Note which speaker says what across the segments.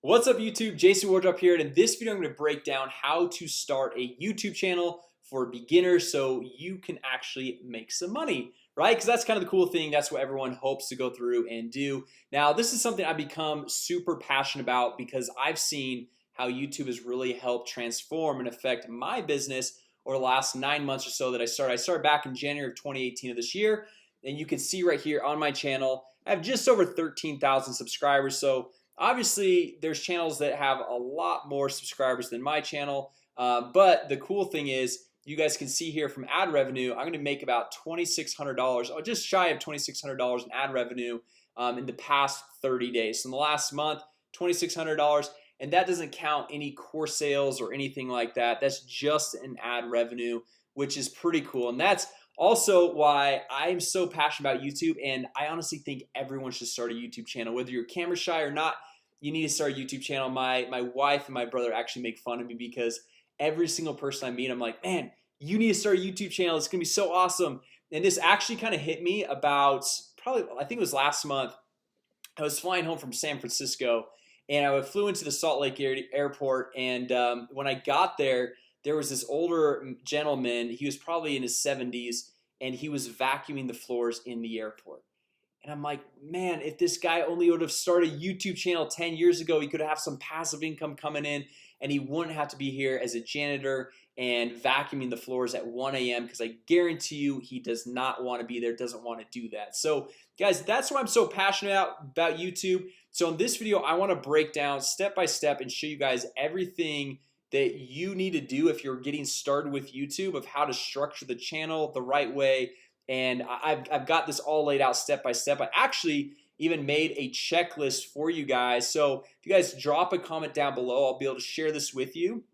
Speaker 1: What's up YouTube? Jason Wardrop here, and in this video I'm going to break down how to start a YouTube channel for beginners so you can actually make some money, right? Because that's kind of the cool thing. That's what everyone hopes to go through and do. Now this is something I've become super passionate about because I've seen how YouTube has really helped transform and affect my business over the last 9 months or so that I started back in January of 2018 of this year, and you can see right here on my channel I have just over 13,000 subscribers. So obviously there's channels that have a lot more subscribers than my channel, but the cool thing is you guys can see here from ad revenue I'm gonna make about $2,600, or just shy of $2,600 in ad revenue in the past 30 days. So in the last month, $2,600, and that doesn't count any course sales or anything like that. That's just an ad revenue, which is pretty cool. And that's also why I'm so passionate about YouTube. And I honestly think everyone should start a YouTube channel, whether you're camera shy or not. You need to start a YouTube channel. My wife and my brother actually make fun of me because every single person I meet, I'm like, man, you need to start a YouTube channel. It's gonna be so awesome. And this actually kind of hit me about probably, I think it was last month. I was flying home from San Francisco and I flew into the Salt Lake airport, and when I got there, there was this older gentleman. He was probably in his 70s, and he was vacuuming the floors in the airport. And I'm like, man, if this guy only would have started a YouTube channel 10 years ago, he could have some passive income coming in, and he wouldn't have to be here as a janitor and vacuuming the floors at 1 a.m. because I guarantee you he does not want to be there, doesn't want to do that. So guys, that's why I'm so passionate about YouTube. So in this video I want to break down step by step and show you guys everything that you need to do if you're getting started with YouTube, of how to structure the channel the right way. And I've got this all laid out step by step. I actually even made a checklist for you guys. So if you guys drop a comment down below, I'll be able to share this with you.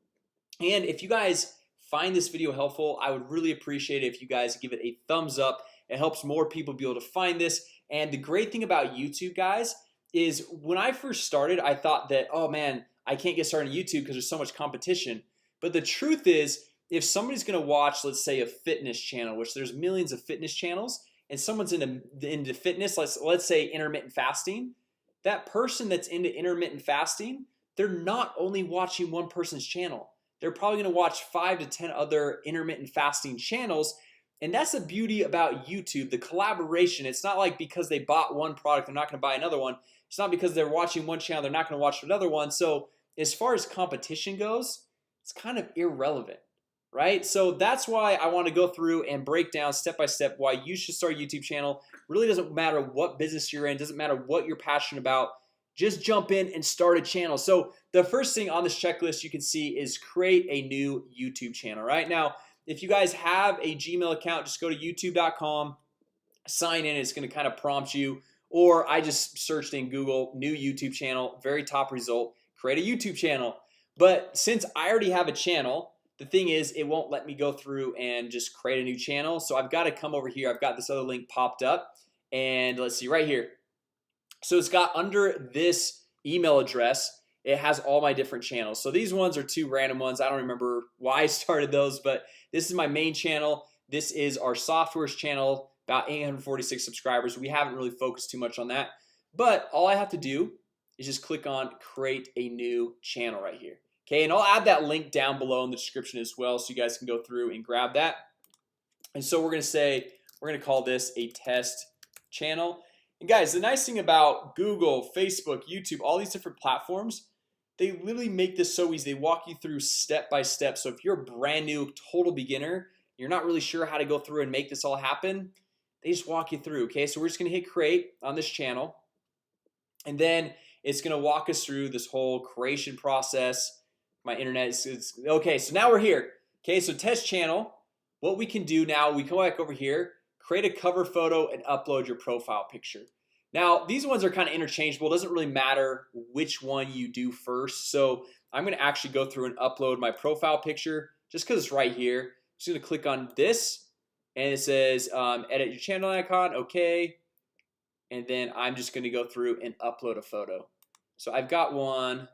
Speaker 1: And if you guys find this video helpful, I would really appreciate it if you guys give it a thumbs up. It helps more people be able to find this. And the great thing about YouTube, guys, is when I first started, I thought that, oh man, I can't get started on YouTube because there's so much competition. But the truth is, if somebody's gonna watch, let's say, a fitness channel, which there's millions of fitness channels, and someone's into fitness, let's say intermittent fasting, that person that's into intermittent fasting, they're not only watching one person's channel. They're probably gonna watch 5 to 10 other intermittent fasting channels. And that's the beauty about YouTube, the collaboration. It's not like because they bought one product they're not gonna buy another one. It's not because they're watching one channel they're not gonna watch another one. So as far as competition goes, it's kind of irrelevant, right? So that's why I want to go through and break down step by step why you should start a YouTube channel. Really doesn't matter what business you're in, doesn't matter what you're passionate about, just jump in and start a channel. So the first thing on this checklist you can see is create a new YouTube channel. Right now, if you guys have a Gmail account, just go to youtube.com, sign in. It's going to kind of prompt you, or I just searched in Google new YouTube channel, very top result, create a YouTube channel. But since I already have a channel, the thing is it won't let me go through and just create a new channel. So I've got to come over here. I've got this other link popped up, and let's see right here. So it's got under this email address, it has all my different channels. So these ones are two random ones. I don't remember why I started those, but this is my main channel. This is our softwares channel, about 846 subscribers. We haven't really focused too much on that, but all I have to do is just click on create a new channel right here. Okay, and I'll add that link down below in the description as well, so you guys can go through and grab that. And so we're gonna call this a test channel. And guys, the nice thing about Google, Facebook, YouTube, all these different platforms, they literally make this so easy. They walk you through step by step. So if you're a brand new total beginner, you're not really sure how to go through and make this all happen, they just walk you through. Okay, so we're just gonna hit create on this channel, and then it's gonna walk us through this whole creation process. My internet is okay. So now we're here. Okay, so test channel. What we can do now, we come back over here, create a cover photo and upload your profile picture. Now these ones are kind of interchangeable. It doesn't really matter which one you do first. So I'm gonna actually go through and upload my profile picture just because it's right here. I'm just gonna click on this, and it says edit your channel icon. Okay, and then I'm just gonna go through and upload a photo. So I've got one.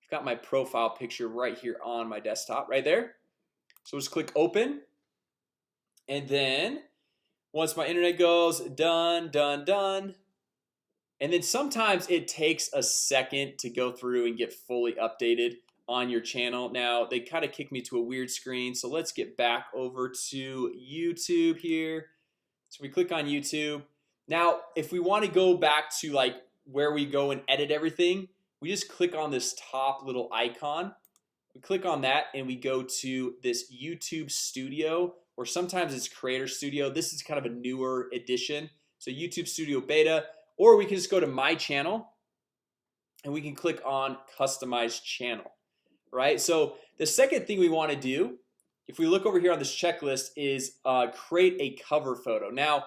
Speaker 1: I've got my profile picture right here on my desktop right there. So just click open, and then once my internet goes done, And then sometimes it takes a second to go through and get fully updated on your channel. Now they kind of kick me to a weird screen, so let's get back over to YouTube here. So we click on YouTube. Now if we want to go back to like where we go and edit everything, we just click on this top little icon. We click on that and we go to this YouTube Studio, or sometimes it's Creator Studio. This is kind of a newer edition, so YouTube Studio Beta. Or we can just go to my channel and we can click on customize channel, right? So the second thing we want to do, if we look over here on this checklist, is create a cover photo. Now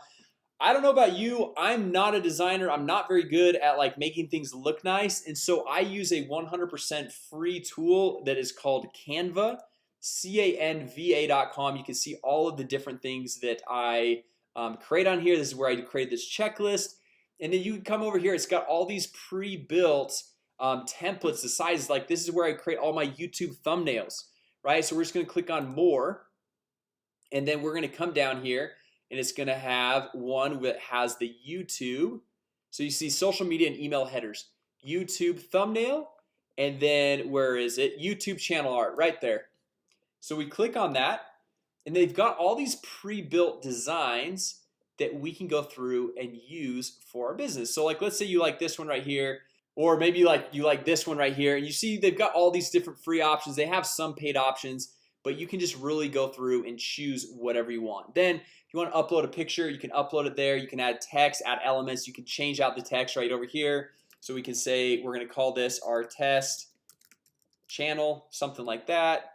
Speaker 1: I don't know about you, I'm not a designer. I'm not very good at like making things look nice, and so I use a 100% free tool that is called Canva, canva.com. You can see all of the different things that I create on here. This is where I create this checklist. And then you can come over here. It's got all these pre-built templates. The size, like this is where I create all my YouTube thumbnails, right? So we're just gonna click on more, and then we're gonna come down here, and it's gonna have one that has the YouTube. So you see social media and email headers, YouTube thumbnail, and then where is it? YouTube channel art right there. So we click on that, and they've got all these pre-built designs that we can go through and use for our business. So like let's say you like this one right here, or maybe you like this one right here, and you see they've got all these different free options. They have some paid options, but you can just really go through and choose whatever you want. Then if you want to upload a picture, you can upload it there. You can add text, add elements. You can change out the text right over here. So we can say we're gonna call this our test channel, something like that.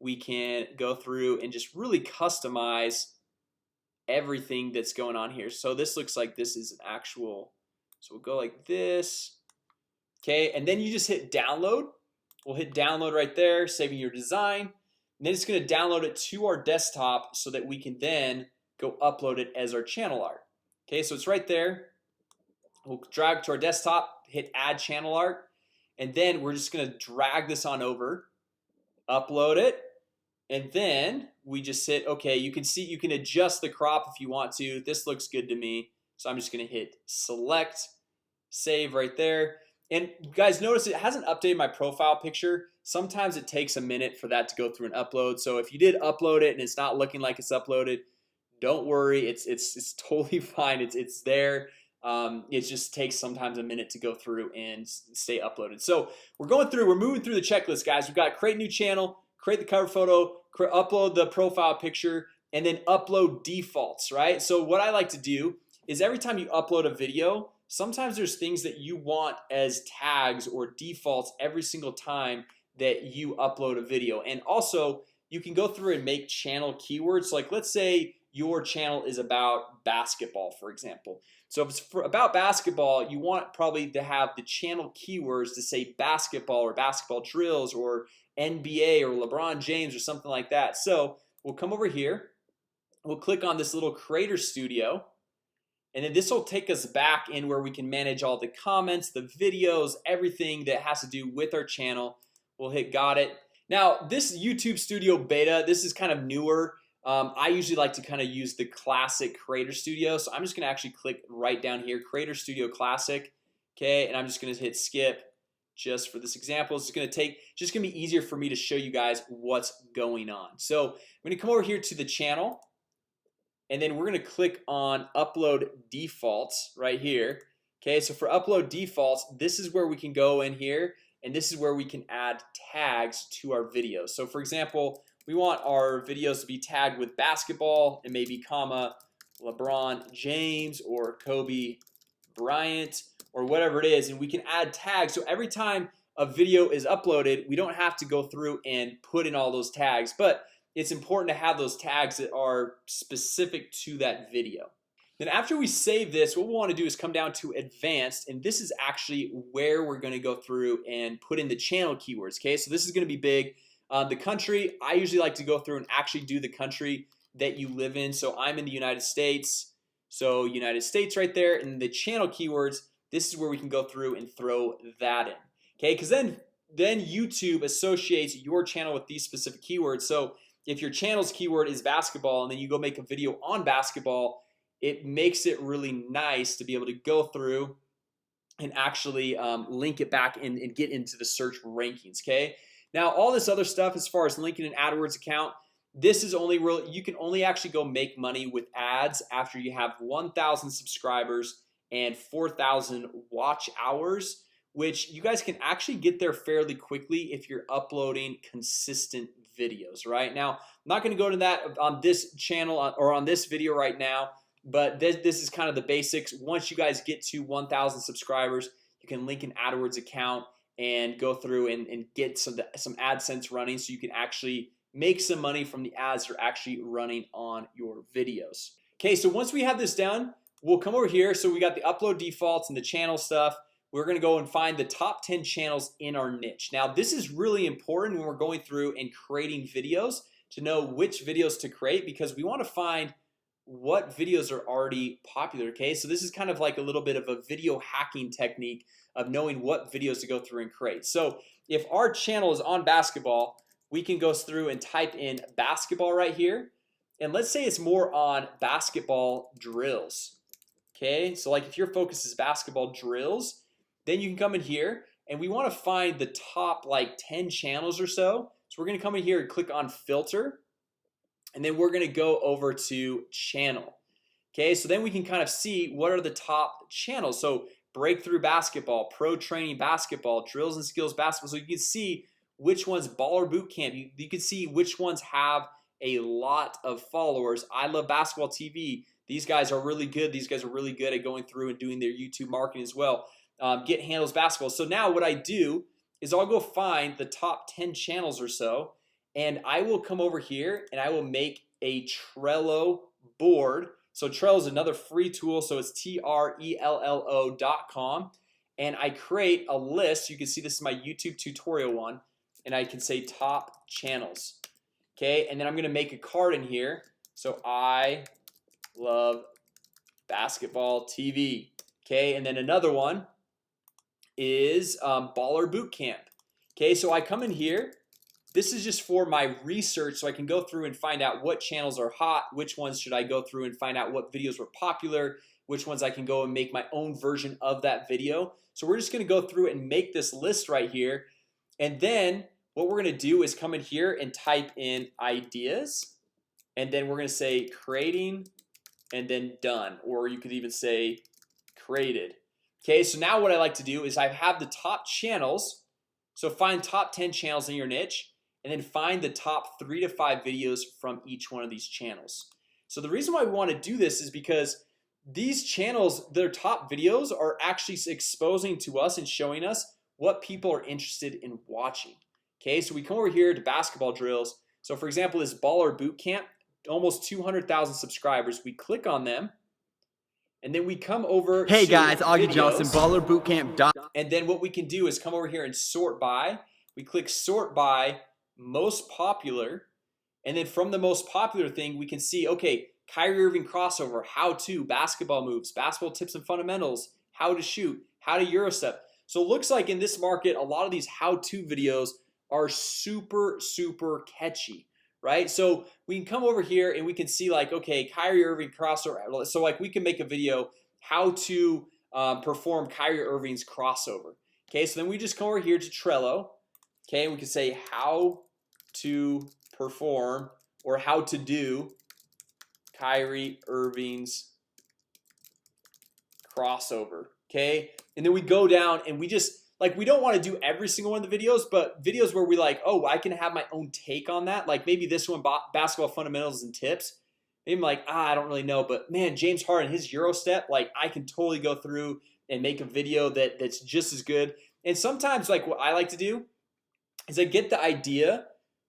Speaker 1: We can go through and just really customize everything that's going on here. So this looks like this is an actual, so we'll go like this. Okay, and then you just hit download. We'll hit download right there, saving your design, and then it's going to download it to our desktop so that we can then go upload it as our channel art. Okay, so it's right there. We'll drag to our desktop, hit add channel art, and then we're just going to drag this on over, upload it, and then we just hit okay. You can see you can adjust the crop if you want to. This looks good to me, so I'm just gonna hit select, save right there. And you guys notice it hasn't updated my profile picture. Sometimes it takes a minute for that to go through and upload. So if you did upload it and it's not looking like it's uploaded, don't worry, it's totally fine. It's there. It just takes sometimes a minute to go through and stay uploaded. So we're moving through the checklist, guys. We've got create new channel, create the cover photo, upload the profile picture, and then upload defaults, right? So what I like to do is every time you upload a video, sometimes there's things that you want as tags or defaults every single time that you upload a video. And also you can go through and make channel keywords. Like let's say your channel is about basketball, for example. So if it's about basketball, you want probably to have the channel keywords to say basketball or basketball drills or NBA or LeBron James or something like that. So we'll come over here, we'll click on this little Creator Studio, and then this will take us back in where we can manage all the comments, the videos, everything that has to do with our channel. We'll hit got it. Now this YouTube Studio Beta, this is kind of newer. I usually like to kind of use the classic Creator Studio, so I'm just gonna actually click right down here, Creator Studio Classic. Okay, and I'm just gonna hit skip just for this example. It's gonna be easier for me to show you guys what's going on. So I'm gonna come over here to the channel, and then we're gonna click on upload defaults right here. Okay, so for upload defaults, this is where we can go in here, and this is where we can add tags to our videos. So for example, we want our videos to be tagged with basketball and maybe comma LeBron James or Kobe Bryant or whatever it is, and we can add tags. So every time a video is uploaded, we don't have to go through and put in all those tags, but it's important to have those tags that are specific to that video. Then after we save this, what we want to do is come down to advanced, and this is actually where we're going to go through and put in the channel keywords. Okay, so this is going to be big. The country, I usually like to go through and actually do the country that you live in. So I'm in the United States, so United States right there. And the channel keywords, this is where we can go through and throw that in. Okay, because then YouTube associates your channel with these specific keywords. So if your channel's keyword is basketball and then you go make a video on basketball, it makes it really nice to be able to go through and actually link it back and get into the search rankings. Okay, now all this other stuff as far as linking an AdWords account, this is only real. You can only actually go make money with ads after you have 1,000 subscribers and 4,000 watch hours, which you guys can actually get there fairly quickly if you're uploading consistent videos. Right now, I'm not going to go to that on this channel or on this video right now, but this is kind of the basics. Once you guys get to 1,000 subscribers, you can link an AdWords account and go through and get some AdSense running, so you can actually make some money from the ads that are actually running on your videos. Okay, so once we have this done, we'll come over here. So we got the upload defaults and the channel stuff. We're gonna go and find the top 10 channels in our niche. Now this is really important when we're going through and creating videos, to know which videos to create, because we want to find what videos are already popular. Okay, so this is kind of like a little bit of a video hacking technique of knowing what videos to go through and create. So if our channel is on basketball, we can go through and type in basketball right here, and let's say it's more on basketball drills. Okay, so like if your focus is basketball drills, then you can come in here and we want to find the top like 10 channels or so. So we're gonna come in here and click on filter, and then we're gonna go over to channel. Okay, so then we can kind of see what are the top channels. So breakthrough basketball, pro training basketball, drills and skills basketball. So you can see which ones, baller boot camp, you can see which ones have a lot of followers. I love basketball TV. These guys are really good. These guys are really good at going through and doing their YouTube marketing as well. Get handles basketball. So now what I do is I'll go find the top 10 channels or so, and I will come over here and I will make a Trello board. So Trello is another free tool. So it's Trello.com, and I create a list. You can see this is my YouTube tutorial one, and I can say top channels. Okay, and then I'm gonna make a card in here. So I love basketball TV. Okay, and then another one is baller boot camp. Okay, so I come in here. This is just for my research, so I can go through and find out what channels are hot, which ones should I go through and find out what videos were popular, which ones I can go and make my own version of that video. So we're just gonna go through and make this list right here, and then what we're gonna do is come in here and type in ideas, and then we're gonna say creating, and then done, or you could even say created. Okay, so now what I like to do is I have the top channels. So find top 10 channels in your niche, and then find the top 3 to 5 videos from each one of these channels. So the reason why we want to do this is because these channels, their top videos are actually exposing to us and showing us what people are interested in watching. Okay, so we come over here to basketball drills. So for example, this baller boot camp, almost 200,000 subscribers. We click on them, and then we come over.
Speaker 2: Hey
Speaker 1: to
Speaker 2: guys, Augie
Speaker 1: videos.
Speaker 2: Johnson, ballerbootcamp.
Speaker 1: And then what we can do is come over here and sort by. We click sort by most popular, and then from the most popular thing we can see, okay, Kyrie Irving crossover, how to, basketball moves, basketball tips and fundamentals, how to shoot, how to Euro step. So it looks like in this market a lot of these how-to videos are super catchy, right? So we can come over here and we can see like, okay, Kyrie Irving crossover. So like we can make a video how to perform Kyrie Irving's crossover. Okay, so then we just come over here to Trello. Okay, and we can say how to perform or how to do Kyrie Irving's crossover. Okay, and then we go down and we just like, we don't want to do every single one of the videos, but videos where we like, oh, I can have my own take on that. Like maybe this one, basketball fundamentals and tips. Maybe I'm like, I don't really know, but man, James Harden, his Euro step, like I can totally go through and make a video that's just as good. And sometimes like what I like to do is I get the idea,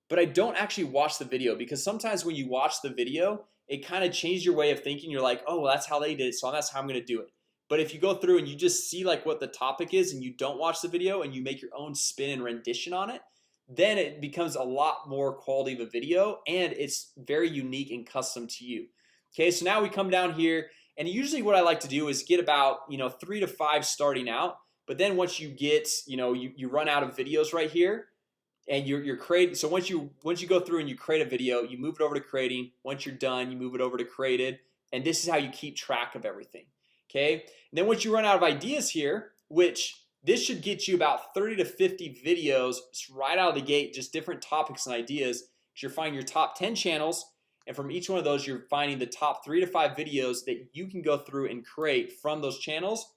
Speaker 1: but I don't actually watch the video, because sometimes when you watch the video, it kind of changes your way of thinking. You're like, oh, well, that's how they did it, so that's how I'm gonna do it. But if you go through and you just see like what the topic is and you don't watch the video and you make your own spin and rendition on it, then it becomes a lot more quality of a video, and it's very unique and custom to you. Okay, so now we come down here, and usually what I like to do is get about 3 to 5 starting out. But then once you get you run out of videos right here, and you're creating. So once you go through and you create a video, you move it over to creating. Once you're done, you move it over to created, and this is how you keep track of everything. Okay, and then once you run out of ideas here, which this should get you about 30 to 50 videos right out of the gate, just different topics and ideas. You're finding your top 10 channels, and from each one of those you're finding the top 3 to 5 videos that you can go through and create from those channels,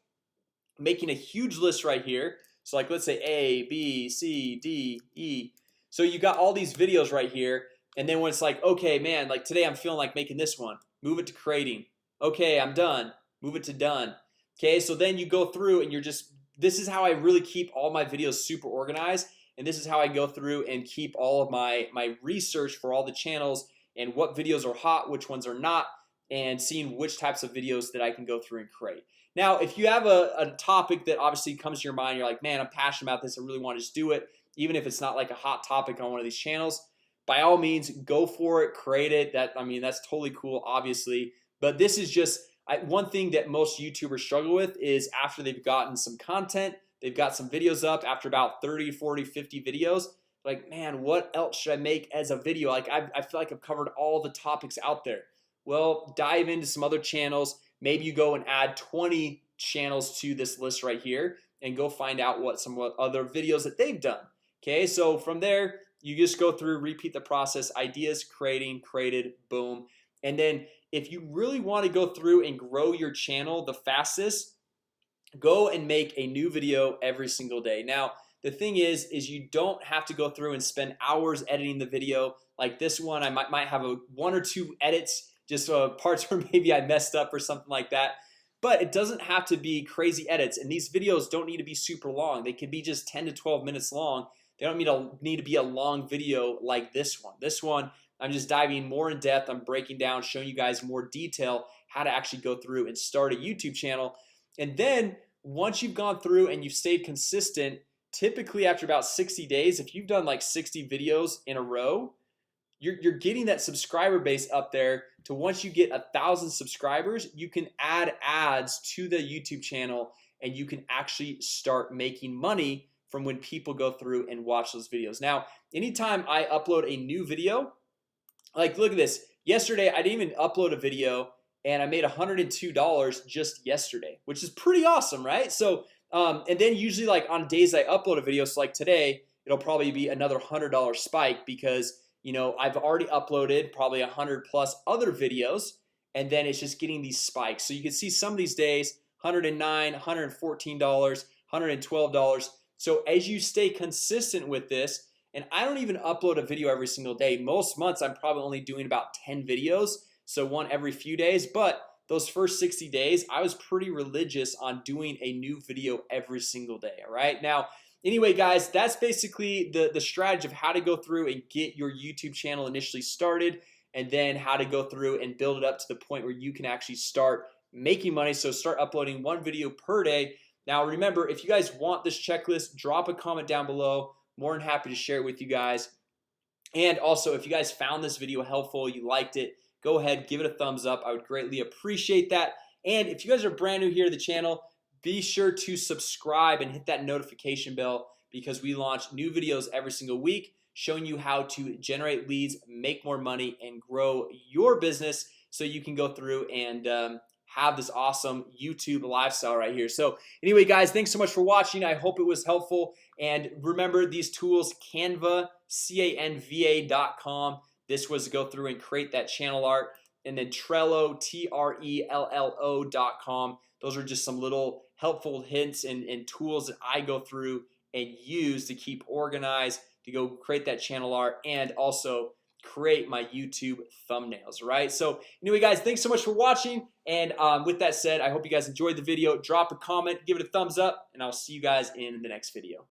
Speaker 1: making a huge list right here. So like let's say A, B, C, D, E. So you got all these videos right here, and then when it's like, okay man, like today I'm feeling like making this one, move it to creating. Okay, I'm done, move it to done. Okay, so then you go through and you're just, this is how I really keep all my videos super organized, and this is how I go through and keep all of my research for all the channels and what videos are hot, which ones are not, and seeing which types of videos that I can go through and create. Now if you have a topic that obviously comes to your mind, you're like, man, I'm passionate about this, I really want to just do it, even if it's not like a hot topic on one of these channels, by all means go for it, create it. That, I mean, that's totally cool, obviously. But this is just one thing that most YouTubers struggle with is after they've gotten some content, they've got some videos up, after about 30, 40, 50 videos, like, man, what else should I make as a video? Like I feel like I've covered all the topics out there. Well, dive into some other channels. Maybe you go and add 20 channels to this list right here and go find out what some other videos that they've done. Okay, so from there you just go through, repeat the process, ideas, creating, created, boom. And then if you really want to go through and grow your channel the fastest, go and make a new video every single day. Now the thing is you don't have to go through and spend hours editing the video. Like this one, I might have one or two edits, just parts where maybe I messed up or something like that. But it doesn't have to be crazy edits, and these videos don't need to be super long. They can be just 10 to 12 minutes long. They don't need to be a long video like this one. This one, I'm just diving more in depth. I'm breaking down, showing you guys more detail how to actually go through and start a YouTube channel. And then once you've gone through and you've stayed consistent, typically after about 60 days, if you've done like 60 videos in a row, you're getting that subscriber base up there to once you get 1,000 subscribers, you can add ads to the YouTube channel and you can actually start making money from when people go through and watch those videos. Now anytime I upload a new video, like look at this, yesterday I didn't even upload a video and I made $102 just yesterday, which is pretty awesome, right? So and then usually like on days I upload a video, so like today it'll probably be another $100 spike because you know I've already uploaded probably 100 plus other videos, and then it's just getting these spikes. So you can see some of these days $109, $114, $112. So as you stay consistent with this, and I don't even upload a video every single day. Most months I'm probably only doing about 10 videos, so one every few days. But those first 60 days I was pretty religious on doing a new video every single day. All right, now anyway guys, that's basically the strategy of how to go through and get your YouTube channel initially started, and then how to go through and build it up to the point where you can actually start making money. So start uploading one video per day. Now remember, if you guys want this checklist, drop a comment down below. More than happy to share it with you guys. And also if you guys found this video helpful, you liked it, go ahead, give it a thumbs up. I would greatly appreciate that. And if you guys are brand new here to the channel, be sure to subscribe and hit that notification bell, because we launch new videos every single week showing you how to generate leads, make more money, and grow your business so you can go through and have this awesome YouTube lifestyle right here. So anyway guys, thanks so much for watching. I hope it was helpful. And remember these tools, Canva, canva.com. This was to go through and create that channel art. And then Trello, Trello.com. Those are just some little helpful hints and tools that I go through and use to keep organized, to go create that channel art, and also create my YouTube thumbnails. Right, so anyway guys, thanks so much for watching. And with that said, I hope you guys enjoyed the video. Drop a comment, give it a thumbs up, and I'll see you guys in the next video.